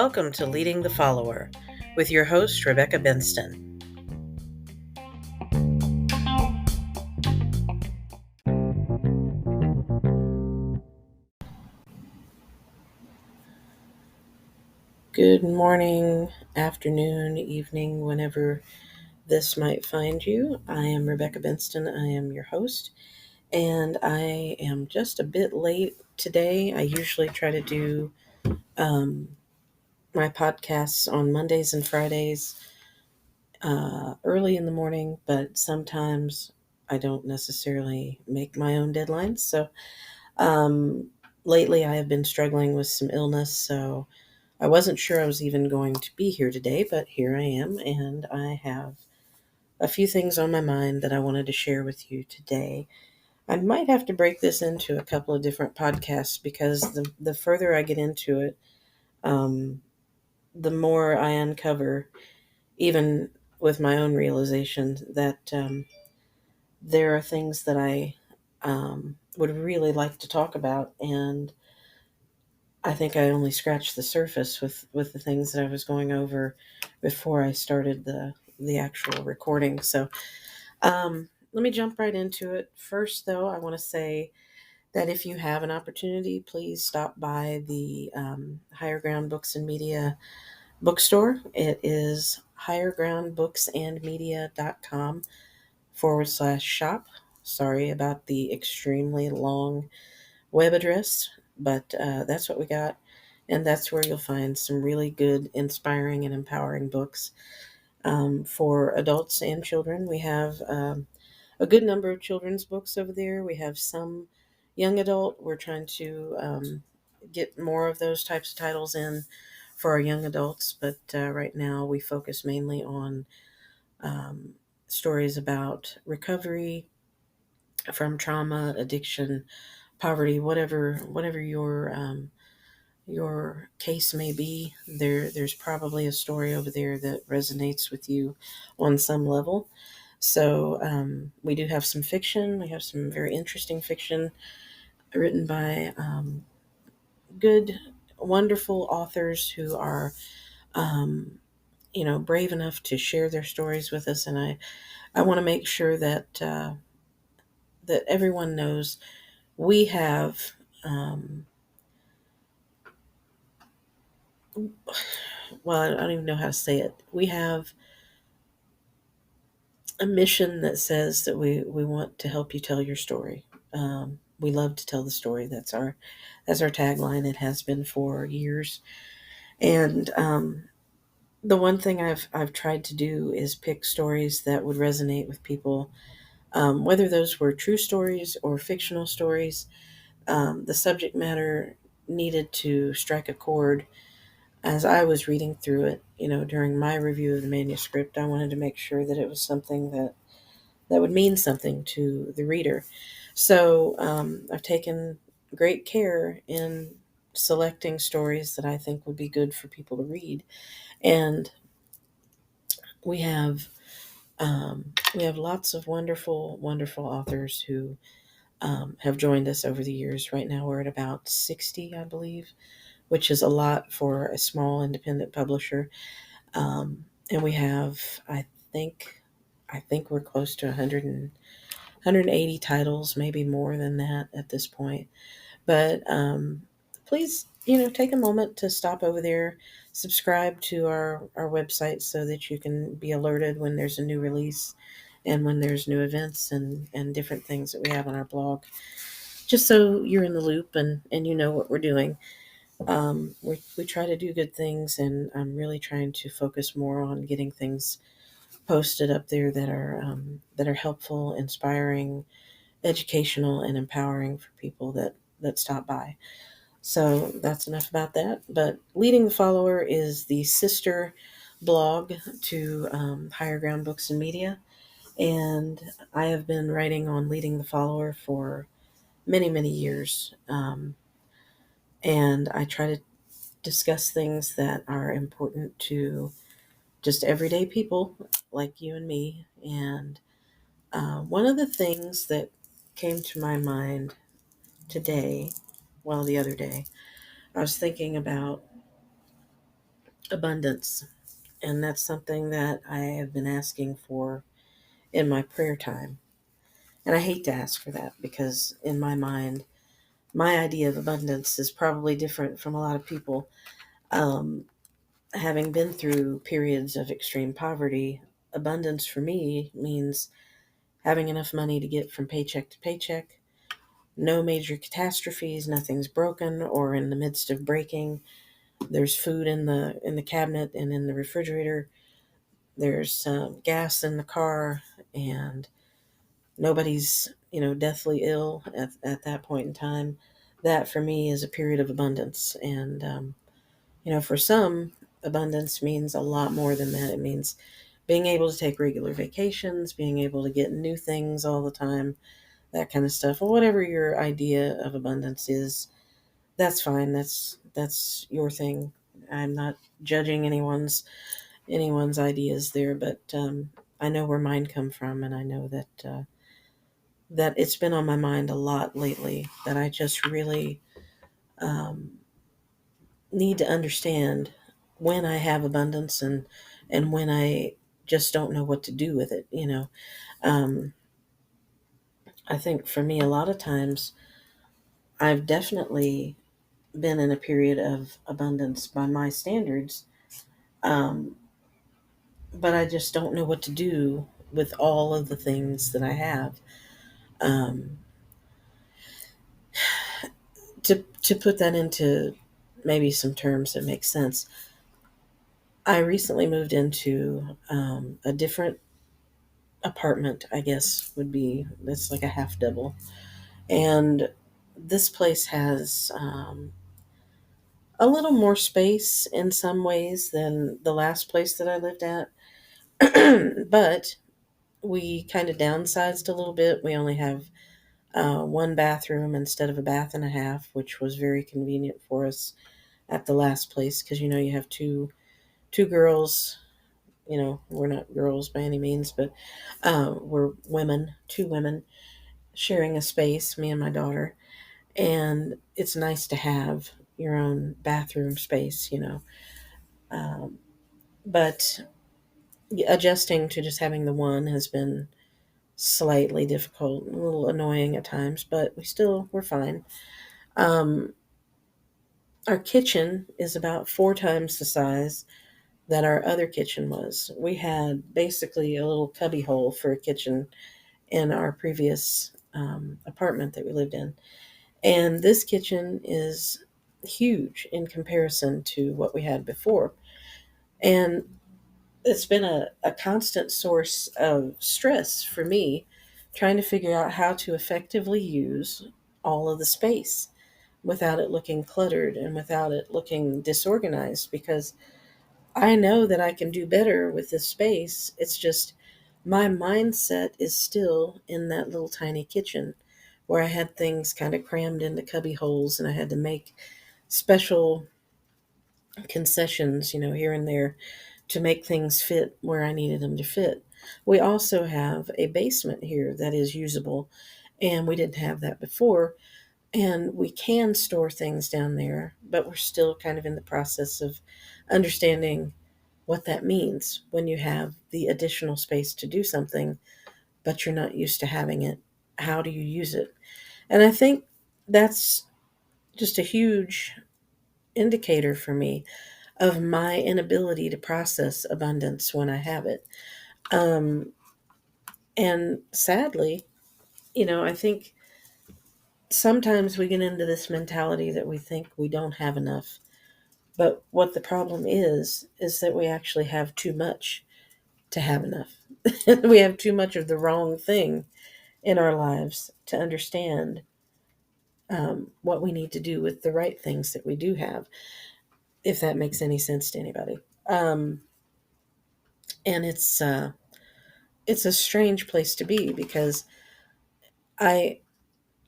Welcome to Leading the Follower with your host, Rebecca Benston. Good morning, afternoon, evening, whenever this might find you. I am Rebecca Benston. I am your host, and I am just a bit late today. I usually try to do my podcasts on Mondays and Fridays early in the morning, but sometimes I don't necessarily make my own deadlines. So um, lately I have been struggling with some illness, so I wasn't sure I was even going to be here today, but here I am, and I have a few things on my mind that I wanted to share with you today. I might have to break this into a couple of different podcasts because the further I get into it, um, the more I uncover, even with my own realization, that there are things that I would really like to talk about, and I think I only scratched the surface with the things that I was going over before I started the actual recording. So let me jump right into it. First, though, I want to say that if you have an opportunity, please stop by the Higher Ground Books and Media bookstore. It is highergroundbooksandmedia.com/shop. Sorry about the extremely long web address, but that's what we got. And that's where you'll find some really good, inspiring, and empowering books for adults and children. We have a good number of children's books over there. We have some young adult. We're trying to get more of those types of titles in for our young adults, but right now we focus mainly on um, stories about recovery from trauma, addiction, poverty, whatever your case may be. There's probably a story over there that resonates with you on some level. So we do have some fiction. We have some very interesting fiction written by good, wonderful authors who are, um, brave enough to share their stories with us. And I want to make sure that everyone knows we have. Well, I don't even know how to say it. We have a mission that says that we want to help you tell your story. We love to tell the story. That's our tagline. It has been for years. And the one thing I've tried to do is pick stories that would resonate with people, whether those were true stories or fictional stories. The subject matter needed to strike a chord. As I was reading through it, during my review of the manuscript, I wanted to make sure that it was something that would mean something to the reader. So I've taken great care in selecting stories that I think would be good for people to read. And we have lots of wonderful, wonderful authors who have joined us over the years. Right now, we're at about 60, I believe, which is a lot for a small independent publisher. And we have, I think we're close to 180 titles, maybe more than that at this point. But please, take a moment to stop over there, subscribe to our website so that you can be alerted when there's a new release and when there's new events and different things that we have on our blog, just so you're in the loop and you know what we're doing. We try to do good things, and I'm really trying to focus more on getting things posted up there that are helpful, inspiring, educational, and empowering for people that stop by. So that's enough about that. But Leading the Follower is the sister blog to Higher Ground Books and Media, and I have been writing on Leading the Follower for many, many years. And I try to discuss things that are important to just everyday people like you and me. And one of the things that came to my mind today, well, the other day, I was thinking about abundance. And that's something that I have been asking for in my prayer time. And I hate to ask for that because, in my mind, my idea of abundance is probably different from a lot of people. Um, Having been through periods of extreme poverty, abundance for me means having enough money to get from paycheck to paycheck, no major catastrophes, nothing's broken or in the midst of breaking. There's food in the cabinet and in the refrigerator. There's gas in the car, and nobody's deathly ill at that point in time. That for me is a period of abundance, and for some, abundance means a lot more than that. It means being able to take regular vacations, being able to get new things all the time, that kind of stuff. Well, whatever your idea of abundance is, that's fine. That's your thing. I'm not judging anyone's ideas there, but I know where mine come from, and I know that it's been on my mind a lot lately. That I just really um, need to understand when I have abundance and when I just don't know what to do with it. Um, I think for me, a lot of times I've definitely been in a period of abundance by my standards, um, but I just don't know what to do with all of the things that I have. Um, to put that into maybe some terms that make sense, I recently moved into a different apartment. I guess would be that's like a half double, and this place has a little more space in some ways than the last place that I lived at. But we kind of downsized a little bit. We only have one bathroom instead of a bath and a half, which was very convenient for us at the last place because you have two girls. We're not girls by any means, but we're women, two women sharing a space, me and my daughter, and it's nice to have your own bathroom space. Um, but adjusting to just having the one has been slightly difficult, a little annoying at times, but we're fine. Um, our kitchen is about four times the size that our other kitchen was. We had basically a little cubby hole for a kitchen in our previous apartment that we lived in. And this kitchen is huge in comparison to what we had before. And it's been a constant source of stress for me trying to figure out how to effectively use all of the space without it looking cluttered and without it looking disorganized because I know that I can do better with this space. It's just my mindset is still in that little tiny kitchen where I had things kind of crammed into cubby holes and I had to make special concessions, here and there to make things fit where I needed them to fit. We also have a basement here that is usable, and we didn't have that before. And we can store things down there, but we're still kind of in the process of understanding what that means when you have the additional space to do something, but you're not used to having it. How do you use it? And I think that's just a huge indicator for me of my inability to process abundance when I have it. Um, and sadly, I think sometimes we get into this mentality that we think we don't have enough. But what the problem is that we actually have too much to have enough. We have too much of the wrong thing in our lives to understand what we need to do with the right things that we do have, if that makes any sense to anybody. Um, and it's a strange place to be because I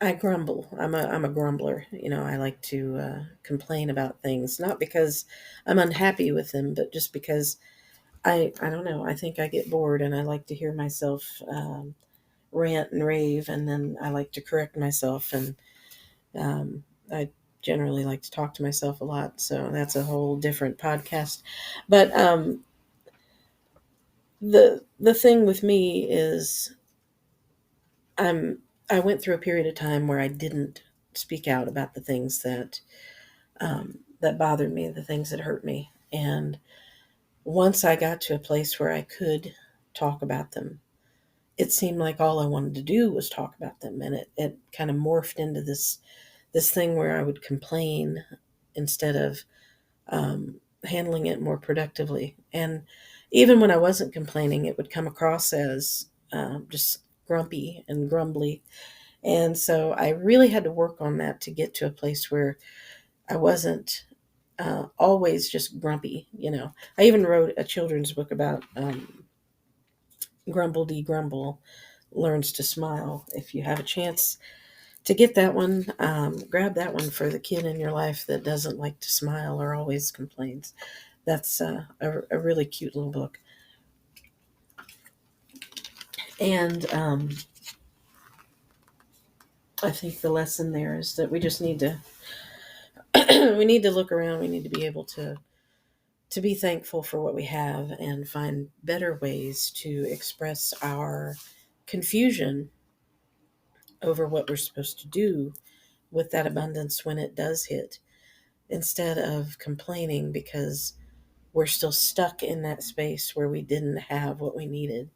I grumble. I'm a grumbler. I like to complain about things, not because I'm unhappy with them, but just because I don't know. I think I get bored and I like to hear myself rant and rave, and then I like to correct myself, and I generally like to talk to myself a lot, so that's a whole different podcast. But the thing with me is I'm I went through a period of time where I didn't speak out about the things that bothered me, the things that hurt me, and once I got to a place where I could talk about them, it seemed like all I wanted to do was talk about them, and it kind of morphed into this thing where I would complain instead of handling it more productively. And even when I wasn't complaining, it would come across as just grumpy and grumbly. And so I really had to work on that to get to a place where I wasn't always just grumpy. I even wrote a children's book about Grumble De Grumble Learns to Smile. If you have a chance to get that one, grab that one for the kid in your life that doesn't like to smile or always complains. That's a really cute little book. And I think the lesson there is that we just need to we need to look around. We need to be able to be thankful for what we have and find better ways to express our confusion over what we're supposed to do with that abundance when it does hit, instead of complaining because we're still stuck in that space where we didn't have what we needed,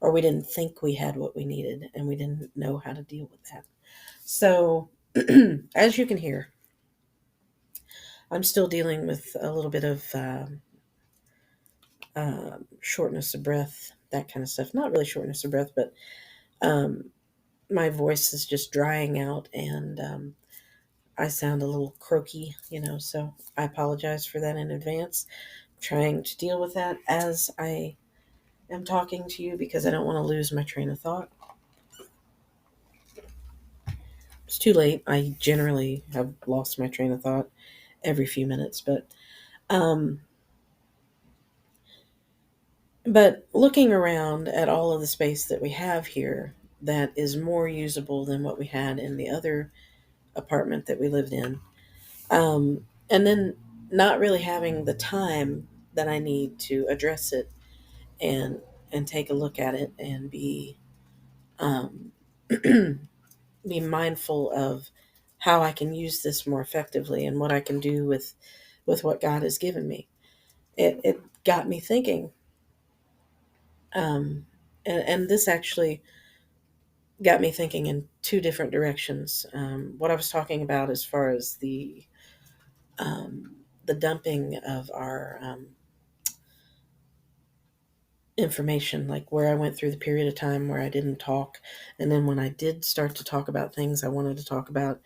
or we didn't think we had what we needed, and we didn't know how to deal with that. So, as you can hear, I'm still dealing with a little bit of shortness of breath, that kind of stuff. Not really shortness of breath, but um, my voice is just drying out, and I sound a little croaky, so I apologize for that in advance. I'm trying to deal with that as I am talking to you because I don't want to lose my train of thought. It's too late. I generally have lost my train of thought every few minutes, um, but looking around at all of the space that we have here that is more usable than what we had in the other apartment that we lived in, and then not really having the time that I need to address it and take a look at it and um, be mindful of how I can use this more effectively and what I can do with what God has given me. It got me thinking, and this actually got me thinking in two different directions. What I was talking about as far as the dumping of our information, like where I went through the period of time where I didn't talk, and then when I did start to talk about things, I wanted to talk about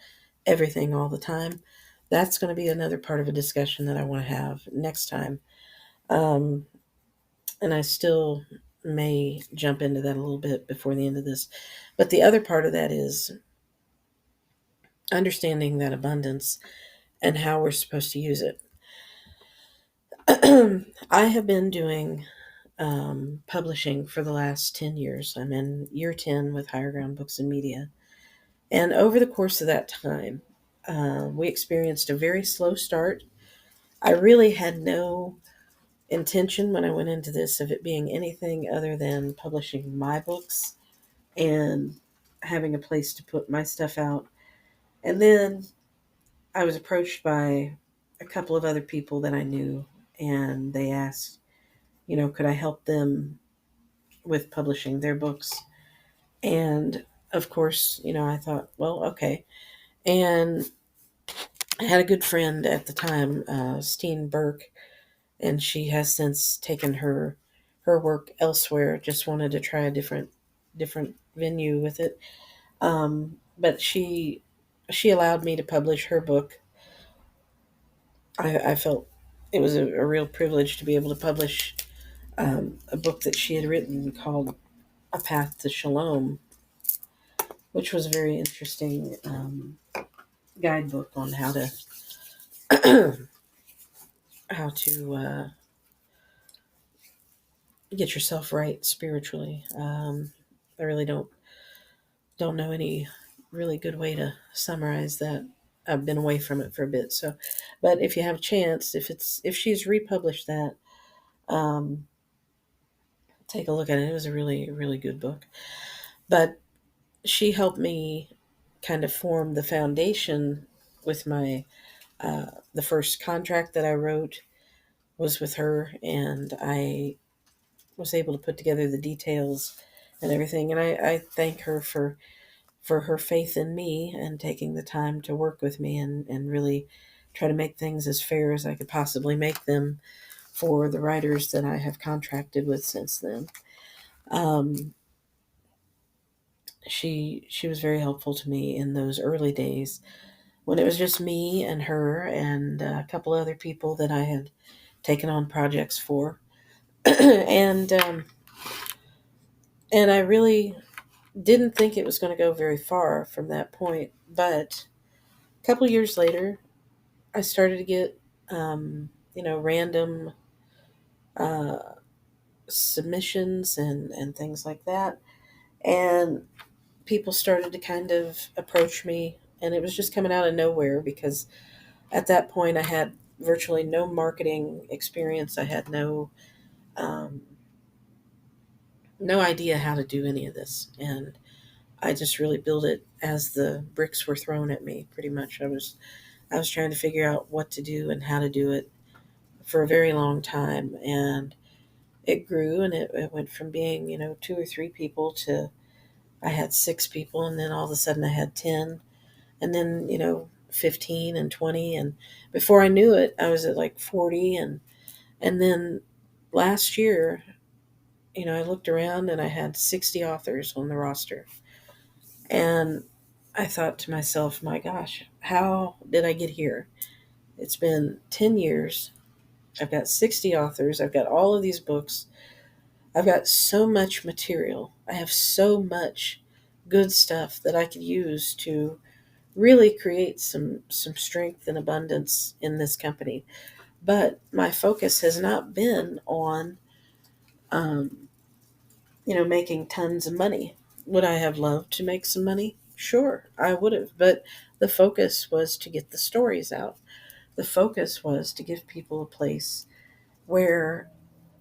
everything all the time. That's going to be another part of a discussion that I want to have next time. Um, and I still may jump into that a little bit before the end of this. But the other part of that is understanding that abundance and how we're supposed to use it. I have been doing publishing for the last 10 years. I'm in year 10 with Higher Ground Books and Media. And over the course of that time, we experienced a very slow start. I really had no intention when I went into this of it being anything other than publishing my books and having a place to put my stuff out. And then I was approached by a couple of other people that I knew, and they asked, could I help them with publishing their books? And of course, I thought, well, okay. And I had a good friend at the time, Steen Burke, and she has since taken her work elsewhere. Just wanted to try a different venue with it. But she allowed me to publish her book. I felt it was a real privilege to be able to publish a book that she had written called A Path to Shalom, which was a very interesting guidebook on how to how to get yourself right spiritually. I really don't know any really good way to summarize that. I've been away from it for a bit. So, but if you have a chance, if she's republished that, um, take a look at it. It was a really really good book. But she helped me kind of form the foundation with my the first contract that I wrote was with her, and I was able to put together the details and everything. And I thank her for her faith in me and taking the time to work with me and really try to make things as fair as I could possibly make them for the writers that I have contracted with since then. Um, she was very helpful to me in those early days when it was just me and her and a couple other people that I had taken on projects for. and and I really didn't think it was going to go very far from that point. But a couple years later, I started to get, random uh, submissions and things like that. And people started to kind of approach me, and it was just coming out of nowhere because at that point I had virtually no marketing experience. I had um, no idea how to do any of this. And I just really built it as the bricks were thrown at me, pretty much. I was trying to figure out what to do and how to do it for a very long time. And it grew, and it went from being, two or three people to I had six people, and then all of a sudden I had 10, and then, 15 and 20. And before I knew it, I was at like 40. And then last year, I looked around and I had 60 authors on the roster. And I thought to myself, my gosh, how did I get here? It's been 10 years. I've got 60 authors. I've got all of these books. I've got so much material. I have so much good stuff that I could use to really create some strength and abundance in this company. But my focus has not been on, um, making tons of money. Would I have loved to make some money? Sure, I would have. But the focus was to get the stories out. The focus was to give people a place where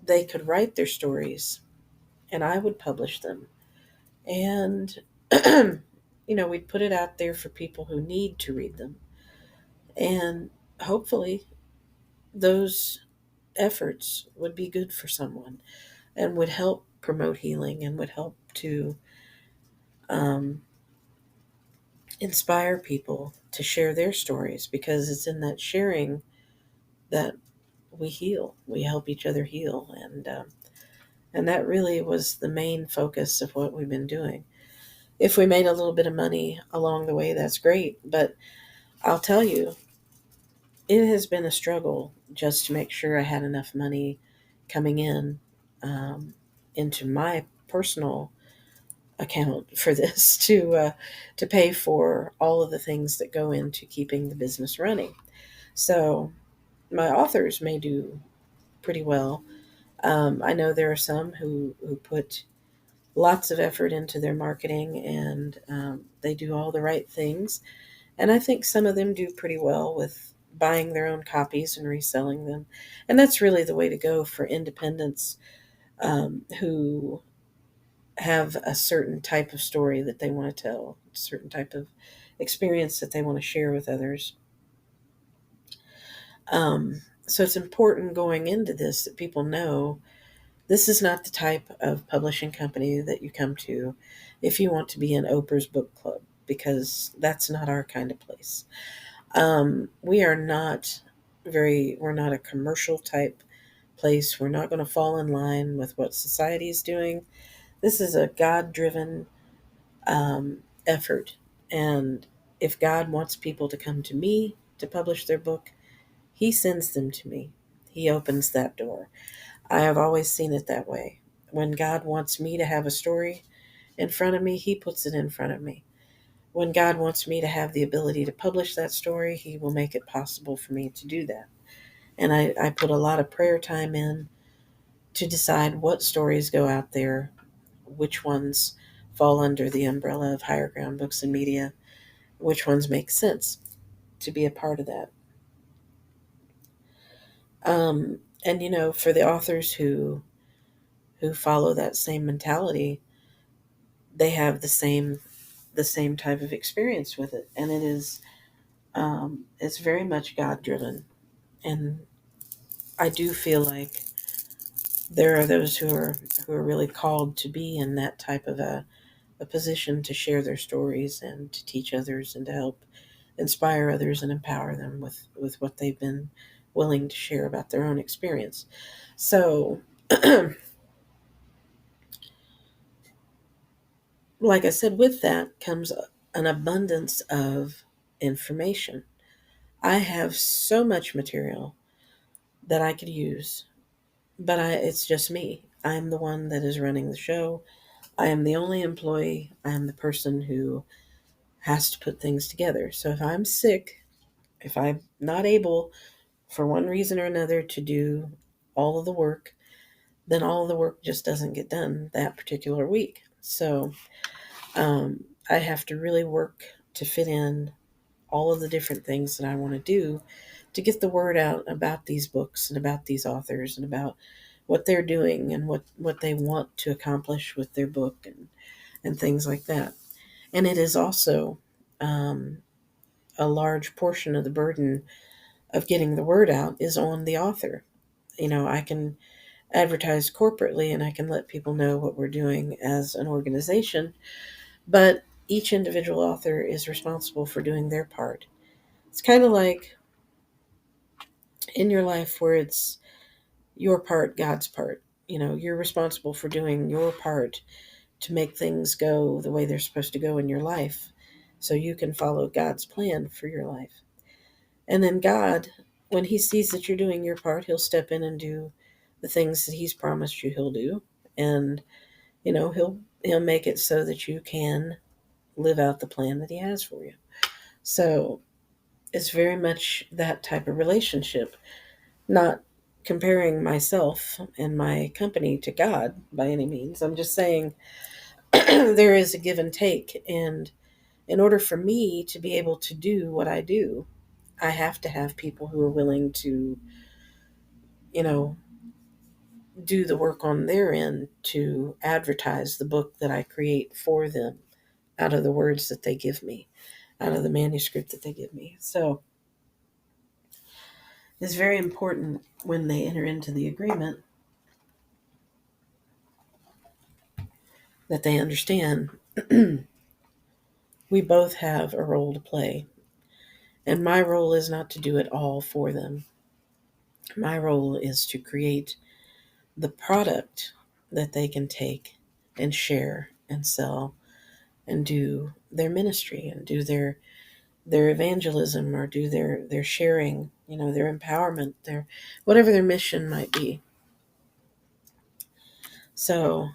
they could write their stories and I would publish them. And, we'd put it out there for people who need to read them. And hopefully, those efforts would be good for someone and would help promote healing and would help to um, inspire people to share their stories, because it's in that sharing that we heal. We help each other heal. And that really was the main focus of what we've been doing. If we made a little bit of money along the way, that's great. But I'll tell you, it has been a struggle just to make sure I had enough money coming in, um, into my personal account for this to pay for all of the things that go into keeping the business running. So my authors may do pretty well. I know there are some who put lots of effort into their marketing, and they do all the right things. And I think some of them do pretty well with buying their own copies and reselling them. And that's really the way to go for independents, who have a certain type of story that they want to tell, a certain type of experience that they want to share with others. So it's important going into this that people know this is not the type of publishing company that you come to if you want to be in Oprah's book club, because that's not our kind of place. We are not we're not a commercial type place. We're not going to fall in line with what society is doing. This is a God driven effort. And if God wants people to come to me to publish their book, He sends them to me. He opens that door. I have always seen it that way. When God wants me to have a story in front of me, He puts it in front of me. When God wants me to have the ability to publish that story, He will make it possible for me to do that. And I put a lot of prayer time in to decide what stories go out there, which ones fall under the umbrella of Higher Ground Books and Media, which ones make sense. to be a part of that. And for the authors who follow that same mentality, they have the same type of experience with it, and it's very much God driven. And I do feel like there are those who are really called to be in that type of a position to share their stories and to teach others and to help inspire others and empower them with what they've been willing to share about their own experience. So, like I said, with that comes an abundance of information. I have so much material that I could use, but it's just me. I'm the one that is running the show. I am the only employee. I am the person who has to put things together. So if I'm sick, if I'm not able for one reason or another to do all of the work, then all of the work just doesn't get done that particular week. So I have to really work to fit in all of the different things that I want to do to get the word out about these books and about these authors and about what they're doing and what they want to accomplish with their book and things like that. And it is also um, a large portion of the burden of getting the word out is on the author. I can advertise corporately and I can let people know what we're doing as an organization, but each individual author is responsible for doing their part. It's kind of like in your life where it's your part, God's part. You're responsible for doing your part to make things go the way they're supposed to go in your life so you can follow God's plan for your life. And then God, when he sees that you're doing your part, he'll step in and do the things that he's promised you he'll do. And, he'll make it so that you can live out the plan that he has for you. So it's very much that type of relationship, not comparing myself and my company to God by any means. I'm just saying there is a give and take. And in order for me to be able to do what I do, I have to have people who are willing to, you know, do the work on their end to advertise the book that I create for them out of the words that they give me, out of the manuscript that they give me. So it's very important when they enter into the agreement that they understand we both have a role to play. And my role is not to do it all for them. My role is to create the product that they can take and share and sell and do their ministry and do their evangelism or do their sharing, their empowerment, their whatever their mission might be. So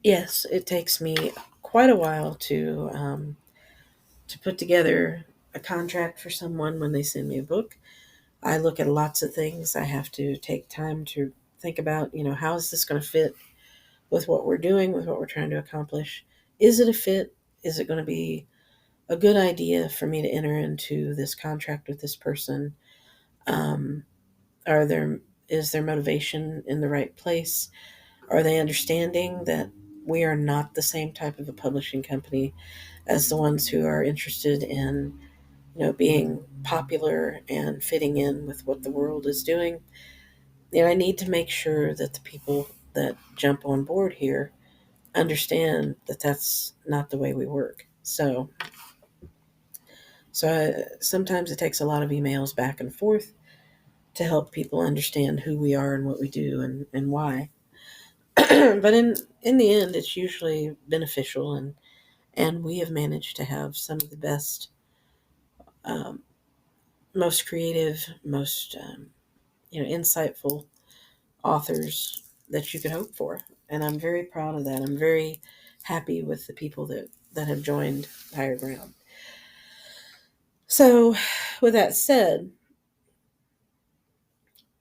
yes, it takes me quite a while to put together a contract for someone when they send me a book. I look at lots of things. I have to take time to think about, how is this going to fit with what we're doing, with what we're trying to accomplish? Is it a fit? Is it going to be a good idea for me to enter into this contract with this person? Um, are there is their motivation in the right place? Are they understanding that we are not the same type of a publishing company as the ones who are interested in, being popular and fitting in with what the world is doing? I need to make sure that the people that jump on board here understand that that's not the way we work. Sometimes it takes a lot of emails back and forth to help people understand who we are and what we do and why. But in the end, it's usually beneficial, and we have managed to have some of the best, um, most creative, most insightful authors that you could hope for. And I'm very proud of that. I'm very happy with the people that have joined Higher Ground. So, with that said,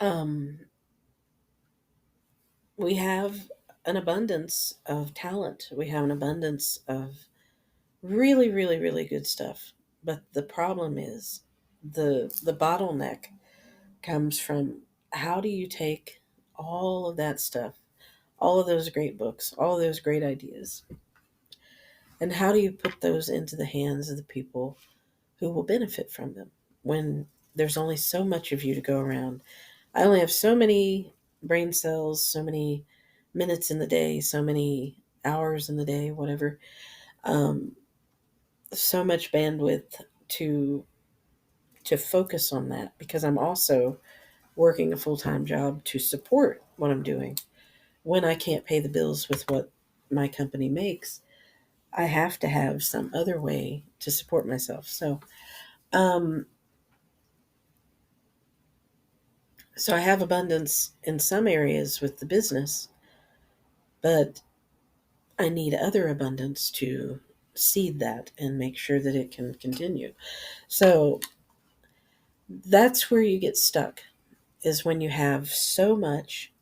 um, we have an abundance of talent. We have an abundance of really, really, really good stuff. But the problem is The bottleneck comes from, how do you take all of that stuff, all of those great books, all of those great ideas, and how do you put those into the hands of the people who will benefit from them when there's only so much of you to go around? I only have so many brain cells, so many minutes in the day, so many hours in the day, whatever, um, so much bandwidth to focus on that, because I'm also working a full-time job to support what I'm doing. When I can't pay the bills with what my company makes, I have to have some other way to support myself. Um, so I have abundance in some areas with the business, but I need other abundance to seed that and make sure that it can continue. So that's where you get stuck, is when you have so much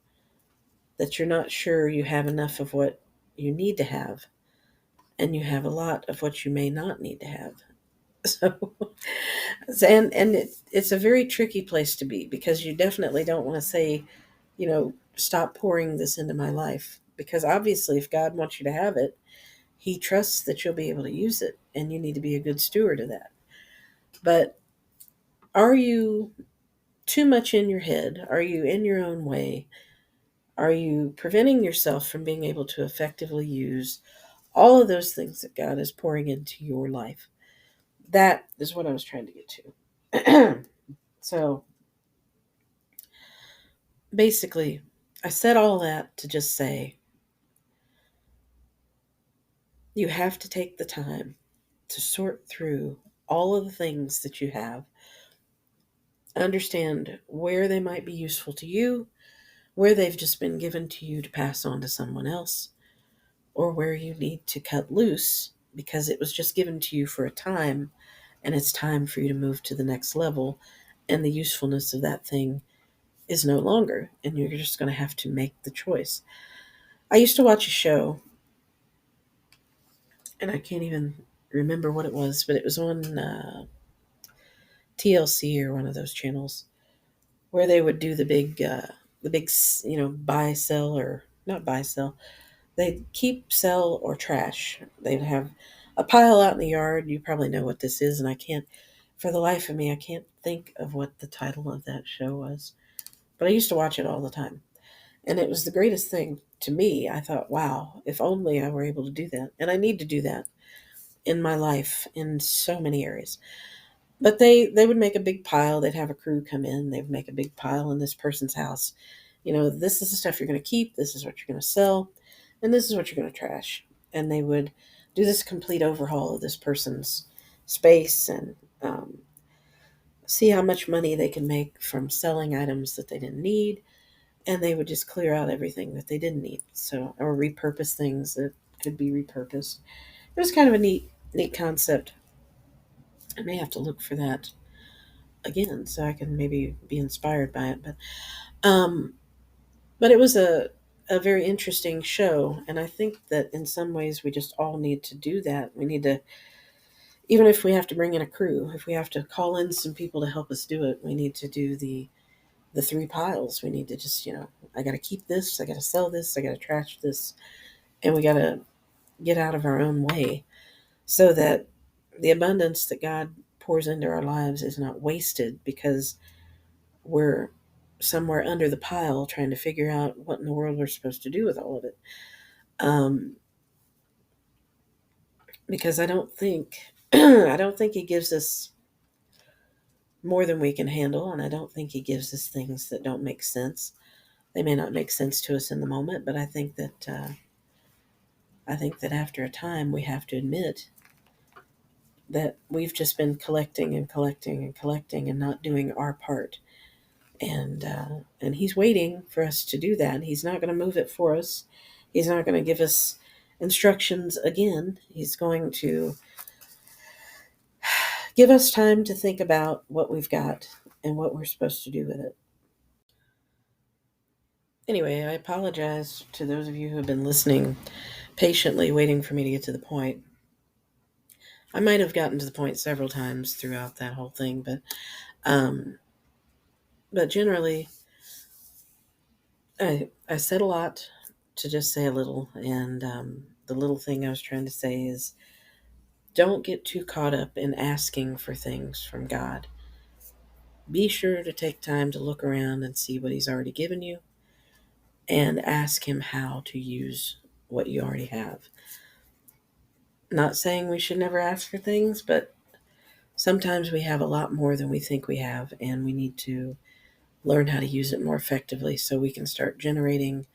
that you're not sure you have enough of what you need to have, and you have a lot of what you may not need to have. So, it's a very tricky place to be, because you definitely don't want to say, stop pouring this into my life, because obviously if God wants you to have it, he trusts that you'll be able to use it, and you need to be a good steward of that. But are you too much in your head? Are you in your own way? Are you preventing yourself from being able to effectively use all of those things that God is pouring into your life? That is what I was trying to get to. So basically, I said all that to just say, you have to take the time to sort through all of the things that you have, understand where they might be useful to you, where they've just been given to you to pass on to someone else, or where you need to cut loose because it was just given to you for a time, and it's time for you to move to the next level, and the usefulness of that thing is no longer, and you're just going to have to make the choice. I used to watch a show, and I can't even remember what it was, but it was on TLC or one of those channels, where they would do the big, buy, sell, or not buy, sell. They'd keep, sell, or trash. They'd have a pile out in the yard. You probably know what this is, and I can't, for the life of me, I can't think of what the title of that show was. But I used to watch it all the time. And it was the greatest thing to me. I thought, wow, if only I were able to do that. And I need to do that in my life in so many areas. But they would make a big pile. They'd have a crew come in. They'd make a big pile in this person's house. This is the stuff you're going to keep. This is what you're going to sell. And this is what you're going to trash. And they would do this complete overhaul of this person's space, and see how much money they can make from selling items that they didn't need. And they would just clear out everything that they didn't need. So, or repurpose things that could be repurposed. It was kind of a neat concept. I may have to look for that again so I can maybe be inspired by it. Um, but it was a very interesting show, and I think that in some ways we just all need to do that. We need to, even if we have to bring in a crew, if we have to call in some people to help us do it, we need to do the three piles. We need to just, I got to keep this, I got to sell this, I got to trash this, and we got to get out of our own way, so that the abundance that God pours into our lives is not wasted because we're somewhere under the pile trying to figure out what in the world we're supposed to do with all of it. Um, because I don't think I don't think He gives us more than we can handle, and I don't think He gives us things that don't make sense. They may not make sense to us in the moment, but I think that after a time we have to admit that we've just been collecting and collecting and collecting and not doing our part. And He's waiting for us to do that. He's not going to move it for us. He's not going to give us instructions again. He's going to give us time to think about what we've got and what we're supposed to do with it. Anyway, I apologize to those of you who have been listening patiently, waiting for me to get to the point. I might have gotten to the point several times throughout that whole thing, um, but generally, I said a lot to just say a little, and the little thing I was trying to say is don't get too caught up in asking for things from God. Be sure to take time to look around and see what He's already given you and ask Him how to use what you already have. Not saying we should never ask for things, but sometimes we have a lot more than we think we have, and we need to learn how to use it more effectively so we can start generating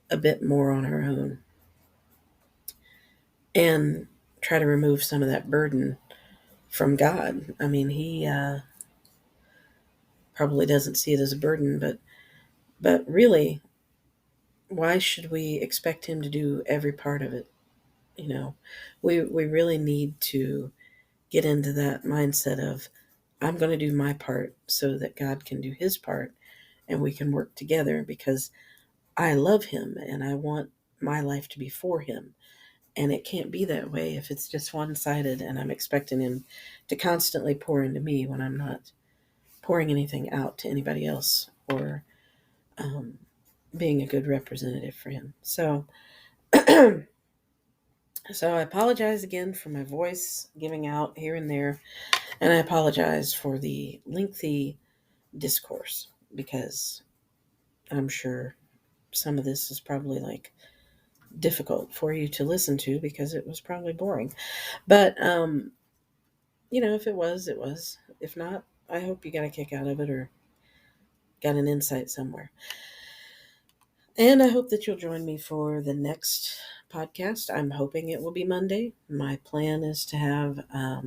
a bit more on our own and try to remove some of that burden from God. I mean, He probably doesn't see it as a burden, but really, why should we expect Him to do every part of it? You know, we really need to get into that mindset of I'm going to do my part so that God can do His part and we can work together because I love Him and I want my life to be for Him. And it can't be that way if it's just one sided and I'm expecting Him to constantly pour into me when I'm not pouring anything out to anybody else or um, being a good representative for Him. So, so I apologize again for my voice giving out here and there, and I apologize for the lengthy discourse because I'm sure some of this is probably like difficult for you to listen to because it was probably boring. But if it was, it was. If not, I hope you got a kick out of it or got an insight somewhere. And I hope that you'll join me for the next podcast. I'm hoping it will be Monday. My plan is to have a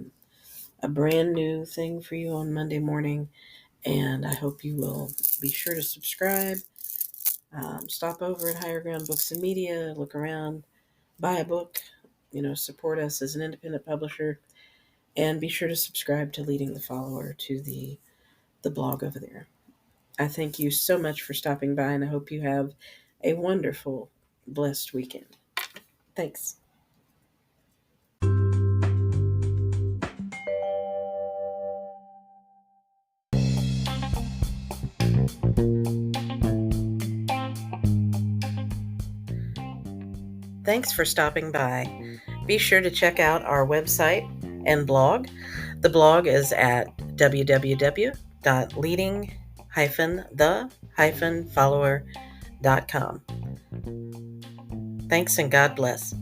brand new thing for you on Monday morning, and I hope you will be sure to subscribe. Stop over at Higher Ground Books and Media, look around, buy a book, support us as an independent publisher, and be sure to subscribe to Leading the Follower to the blog over there. I thank you so much for stopping by, and I hope you have a wonderful, blessed weekend. Thanks. Thanks for stopping by. Be sure to check out our website and blog. The blog is at www.leading-the-follower.com. Thanks and God bless.